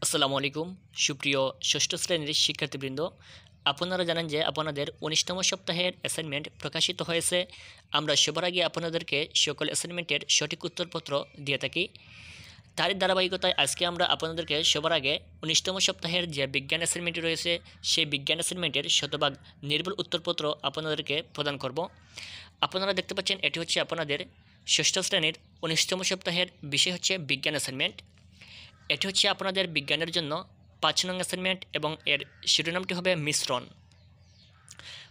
আসসালামু আলাইকুম সুপ্রিয় ষষ্ঠ শ্রেণীর শিক্ষার্থীবৃন্দ, আপনারা জানেন যে আপনাদের ১৯তম সপ্তাহের অ্যাসাইনমেন্ট প্রকাশিত হয়েছে। আমরা সবার আগে আপনাদেরকে সকল অ্যাসাইনমেন্টের সঠিক উত্তরপত্র দিয়ে থাকি। তারই ধারাবাহিকতায় আজকে আমরা আপনাদেরকে সবার আগে ১৯তম সপ্তাহের যে বিজ্ঞান অ্যাসাইনমেন্টটি রয়েছে সেই বিজ্ঞান অ্যাসাইনমেন্টের শতভাগ নির্ভুল উত্তরপত্র আপনাদেরকে প্রদান করব। আপনারা দেখতে পাচ্ছেন এটি হচ্ছে আপনাদের ষষ্ঠ শ্রেণীর ১৯তম সপ্তাহের বিষয় হচ্ছে বিজ্ঞান অ্যাসাইনমেন্ট। এটি হচ্ছে আপনাদের বিজ্ঞানের জন্য ৫ নং অ্যাসাইনমেন্ট এবং এর শিরোনামটি হবে মিশ্রণ।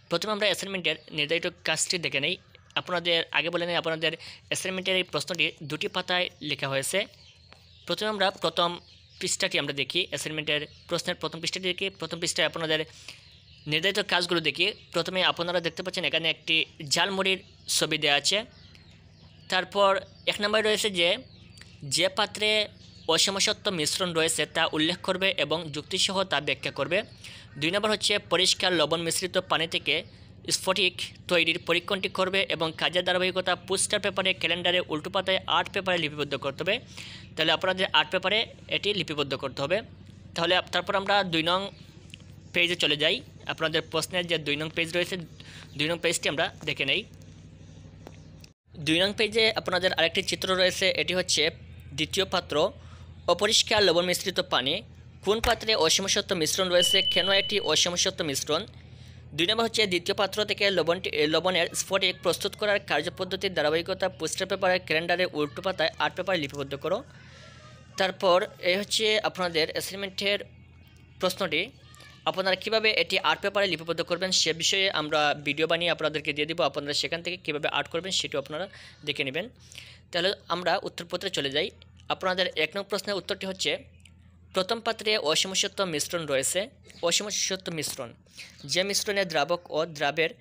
প্রথমে আমরা অ্যাসাইনমেন্টের নির্ধারিত কাজটি দেখে নেই। আপনাদের আগে বলে নেই, আপনাদের অ্যাসাইনমেন্টের এই প্রশ্নটি ২টি পাতায় লেখা হয়েছে। প্রথমে আমরা প্রথম পৃষ্ঠাটি আমরা দেখি, অ্যাসাইনমেন্টের প্রশ্নের প্রথম পৃষ্ঠাটি দেখি। প্রথম পৃষ্ঠায় আপনাদের নির্ধারিত কাজগুলো দেখি। প্রথমে আপনারা দেখতে পাচ্ছেন এখানে একটি ঝালমুড়ির ছবি দেওয়া আছে। তারপর ১ নম্বরে রয়েছে যে পাত্রে অসমসত্ব মিশ্রণ রয়েছে তা উল্লেখ করবে এবং যুক্তিসহ তা ব্যাখ্যা করবে। ২ নম্বর হচ্ছে পরিষ্কার লবণ মিশ্রিত পানি থেকে স্ফটিক তৈরির পরীক্ষণটি করবে এবং কাজের ধারাবাহিকতা পোস্টার পেপারে, ক্যালেন্ডারে, উল্টো পাতায়, আর্ট পেপারে লিপিবদ্ধ করতে হবে। তাহলে আপনাদের আর্ট পেপারে এটি লিপিবদ্ধ করতে হবে। তাহলে তারপর আমরা ২ নং পেজে চলে যাই। আপনাদের প্রশ্নের যে ২ নং পেজ রয়েছে, ২ নং পেজটি আমরা দেখে নেই। ২ নং পেজে আপনাদের আরেকটি চিত্র রয়েছে। এটি হচ্ছে দ্বিতীয় পাত্র, অপরিষ্কার লবণ মিশ্রিত পানি। কোন পাত্রে অসমসত্ব মিশ্রণ রয়েছে, কেন এটি অসমসত্ব মিশ্রণ? ২ নম্বর হচ্ছে দ্বিতীয় পাত্র থেকে লবণের স্ফটিক প্রস্তুত করার কার্যপদ্ধতির ধারাবাহিকতা পোস্টার পেপারে, ক্যালেন্ডারে, উল্টো পাতায়, আর্ট পেপারে লিপিবদ্ধ করো। তারপর এই হচ্ছে আপনাদের অ্যাসাইনমেন্টের প্রশ্নটি। আপনারা কীভাবে এটি আর্ট পেপারে লিপিবদ্ধ করবেন সে বিষয়ে আমরা ভিডিও বানিয়ে আপনাদেরকে দিয়ে দেব। আপনারা সেখান থেকে কীভাবে আর্ট করবেন সেটিও আপনারা দেখে নেবেন। তাহলে আমরা উত্তরপত্রে চলে যাই। আপনাদের ১ নং প্রশ্নের উত্তরটি হচ্ছে, প্রথম পাত্রে অসমসত্ব মিশ্রণ রয়েছে। অসমসত্ব মিশ্রণ, যে মিশ্রণে দ্রাবক ও দ্রাবের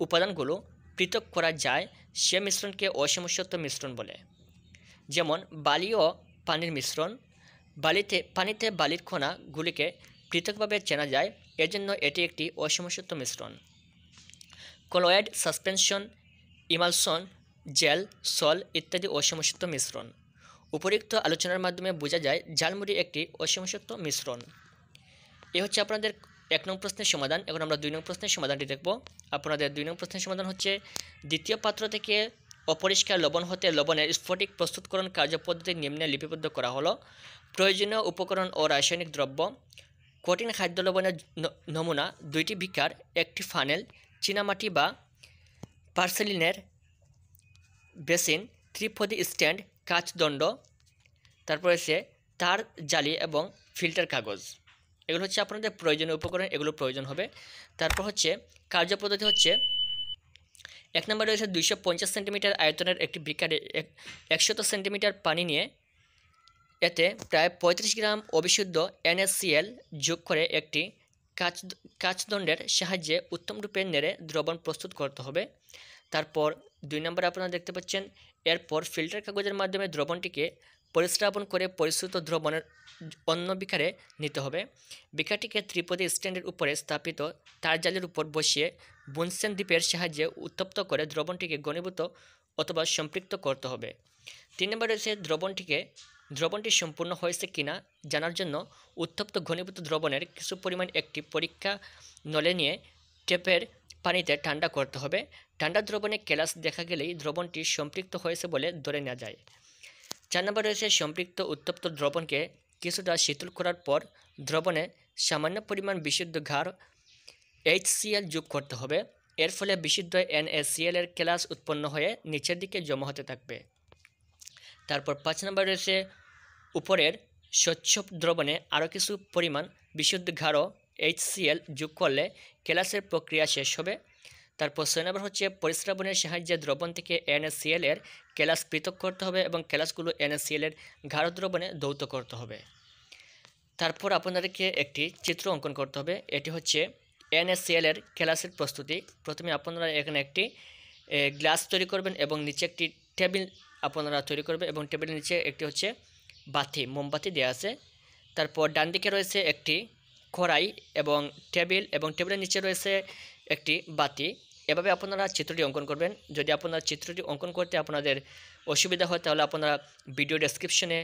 উপাদানগুলো পৃথক করা যায় সে মিশ্রণকে অসমসত্ব মিশ্রণ বলে। যেমন বালি ও পানির মিশ্রণ। পানিতে বালির কণাগুলিকে পৃথকভাবে চেনা যায়, এজন্য এটি একটি অসমসত্ব মিশ্রণ। কলয়েড, সাসপেনশন, ইমালশন, জেল, সল ইত্যাদি অসমসত্ব মিশ্রণ। উপরিক্ত আলোচনার মাধ্যমে বোঝা যায় ঝালমুড়ি একটি অসমসত্ব মিশ্রণ। এ হচ্ছে আপনাদের ১ নং প্রশ্নের সমাধান। এখন আমরা ২ নং প্রশ্নের সমাধানটি দেখব। আপনাদের ২ নং প্রশ্নের সমাধান হচ্ছে, দ্বিতীয় পাত্র থেকে অপরিষ্কার লবণ হতে লবণের স্ফটিক প্রস্তুতকরণ কার্যপদ্ধতি নিম্নে লিপিবদ্ধ করা হলো। প্রয়োজনীয় উপকরণ ও রাসায়নিক দ্রব্য: কঠিন খাদ্য লবণের নমুনা ২টি বিকার, একটি ফানেল, চীনামাটি বা পার্সেলিনের বেসিন, ত্রিপদী স্ট্যান্ড, কাচদণ্ড, তারপর হচ্ছে তার জালি এবং ফিল্টার কাগজ। এগুলো হচ্ছে আপনাদের প্রয়োজনীয় উপকরণ, এগুলো প্রয়োজন হবে। তারপর হচ্ছে কার্যপদ্ধতি হচ্ছে, ১ নম্বরে রয়েছে ২৫০ সেন্টিমিটার আয়তনের একটি বিকারে ১০০ সেন্টিমিটার পানি নিয়ে এতে প্রায় ৩৫ গ্রাম অবিশুদ্ধ NaCl যোগ করে একটি কাচদণ্ডের সাহায্যে উত্তমরূপে নেড়ে দ্রবণ প্রস্তুত করতে হবে। তারপর ২ নম্বরে আপনারা দেখতে পাচ্ছেন, এরপর ফিল্টার কাগজের মাধ্যমে দ্রবণটিকে পরিস্রাবণ করে পরিশ্রুত দ্রবণের অন্য বিকারে নিতে হবে। বিকারটিকে ত্রিপদী স্ট্যান্ডের উপরে স্থাপিত তার জালের উপর বসিয়ে বুনসেন দ্বীপের সাহায্যে উত্তপ্ত করে দ্রবণটিকে ঘনীভূত অথবা সম্পৃক্ত করতে হবে। ৩ নম্বরে রয়েছে দ্রবণটি সম্পূর্ণ হয়েছে কিনা জানার জন্য উত্তপ্ত ঘনীভূত দ্রবণের কিছু পরিমাণ একটি পরীক্ষা নলে নিয়ে টেপের পানিতে ঠান্ডা করতে হবে। ঠান্ডা দ্রবণে কেলাস দেখা গেলেই দ্রবণটি সম্পৃক্ত হয়েছে বলে ধরে নেওয়া যায়। ৪ নম্বর রয়েছে, সম্পৃক্ত উত্তপ্ত দ্রবণকে কিছুটা শীতল করার পর দ্রবণে সামান্য পরিমাণ বিশুদ্ধ ক্ষার HCl যোগ করতে হবে। এর ফলে বিশুদ্ধ NaCl এর কেলাস উৎপন্ন হয়ে নিচের দিকে জমা হতে থাকবে। তারপর ৫ নম্বর রয়েছে, উপরের স্বচ্ছ দ্রবণে আরও কিছু পরিমাণ বিশুদ্ধ ক্ষার HCl যোগ করলে কেলাসের প্রক্রিয়া শেষ হবে। তারপর ৬ নম্বর হচ্ছে, পরিস্রাবনের সাহায্যে দ্রবণ থেকে NaCl এর কেলাস পৃথক করতে হবে এবং কেলাসগুলো NaCl এর গাঢ় দ্রবণে ধৌত করতে হবে। তারপর আপনাদেরকে একটি চিত্র অঙ্কন করতে হবে। এটি হচ্ছে NaCl এর কেলাসের প্রস্তুতি। প্রথমে আপনারা এখানে একটি গ্লাস তৈরি করবেন এবং নিচে একটি টেবিল আপনারা তৈরি করবেন এবং টেবিলের নিচে একটি হচ্ছে মোমবাতি দেওয়া আছে। তারপর ডান দিকে রয়েছে একটি কড়াই এবং টেবিলের নিচে রয়েছে একটি বাতি। এভাবে আপনারা চিত্রটি অঙ্কন করবেন। যদি আপনারা চিত্রটি অঙ্কন করতে আপনাদের অসুবিধা হয় তাহলে আপনারা ভিডিও ডেসক্রিপশনে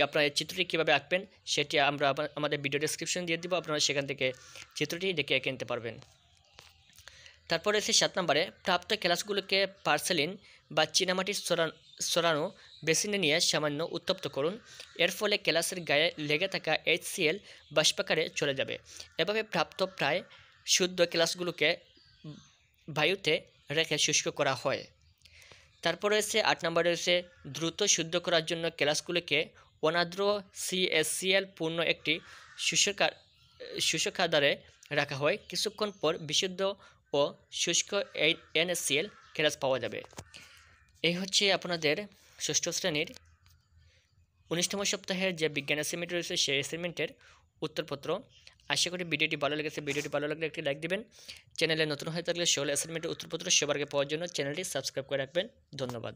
আপনার এই চিত্রটি কীভাবে আঁকবেন সেটি আমরা আমাদের ভিডিও ডেসক্রিপশন দিয়ে দিব, আপনারা সেখান থেকে চিত্রটি দেখে এঁকে নিতে পারবেন। তারপরে আছে 7 নম্বরে, প্রাপ্ত ক্লাসগুলোকে পার্সেলিন বা চীনামাটির ছড়ানো বেসিনে নিয়ে সামান্য উত্তপ্ত করুন। এর ফলে ক্লাসের গায়ে লেগে থাকা HCl বাষ্পাকারে চলে যাবে। এভাবে প্রাপ্ত প্রায় শুদ্ধ ক্লাসগুলোকে বায়ুতে রেখে শুষ্ক করা হয়। তারপর রয়েছে 8 নম্বরে রয়েছে, দ্রুত শুদ্ধ করার জন্য ক্লাসগুলোকে অনার্দ্র CaCl পূর্ণ একটি শুষ্কাগারে রাখা হয়। কিছুক্ষণ পর বিশুদ্ধ ও শুষ্ক NaCl ক্লাস পাওয়া যাবে। এই হচ্ছে আপনাদের ষষ্ঠ শ্রেণীর 19তম সপ্তাহের যে বিজ্ঞান অ্যাসাইনমেন্ট রয়েছে সেই অ্যাসাইনমেন্টের উত্তরপত্র। আশা করি ভিডিওটি ভালো লেগেছে। ভিডিওটি ভালো লাগলে একটি লাইক দিবেন। চ্যানেলে নতুন হয়ে থাকলে সকল অ্যাসাইনমেন্টের উত্তরপত্র সবার আগে পাওয়ার জন্য চ্যানেলটি সাবস্ক্রাইব করে রাখবেন। ধন্যবাদ।